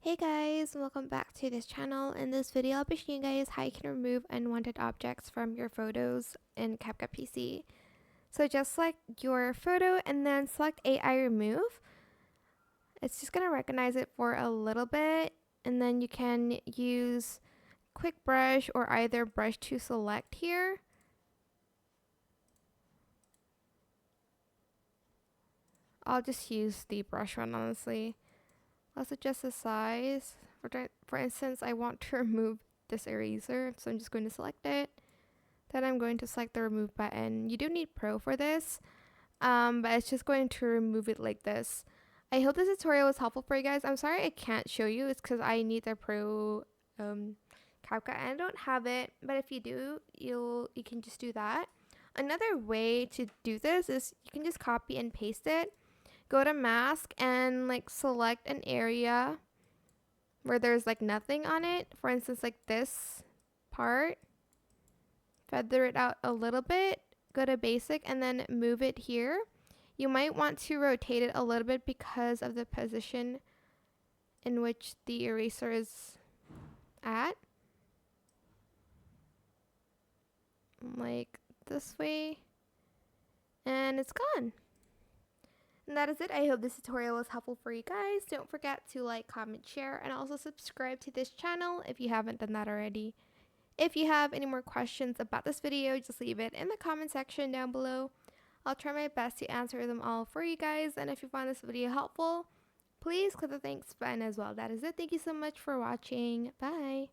Hey guys, welcome back to this channel. In this video, I'll be showing you guys how you can remove unwanted objects from your photos in CapCut PC. So just select your photo and then select AI remove. It's just going to recognize it for a little bit, and then you can use quick brush or either brush to select here. I'll just use the brush one, honestly. Let's adjust the size. For instance, I want to remove this eraser, so I'm just going to select it. Then I'm going to select the remove button. You do need Pro for this, but it's just going to remove it like this. I hope this tutorial was helpful for you guys. I'm sorry I can't show you. It's because I need the Pro CapCut and I don't have it. But if you do, you can just do that. Another way to do this is you can just copy and paste it. Go to mask and select an area where there's nothing on it. For instance, like this part. Feather it out a little bit. Go to basic and then move it here. You might want to rotate it a little bit because of the position in which the eraser is at. Like this way. And it's gone. And that is it. I hope this tutorial was helpful for you guys. Don't forget to like, comment, share, and also subscribe to this channel if you haven't done that already. If you have any more questions about this video, just leave it in the comment section down below. I'll try my best to answer them all for you guys. And if you found this video helpful, please click the thanks button as well. That is it. Thank you so much for watching. Bye.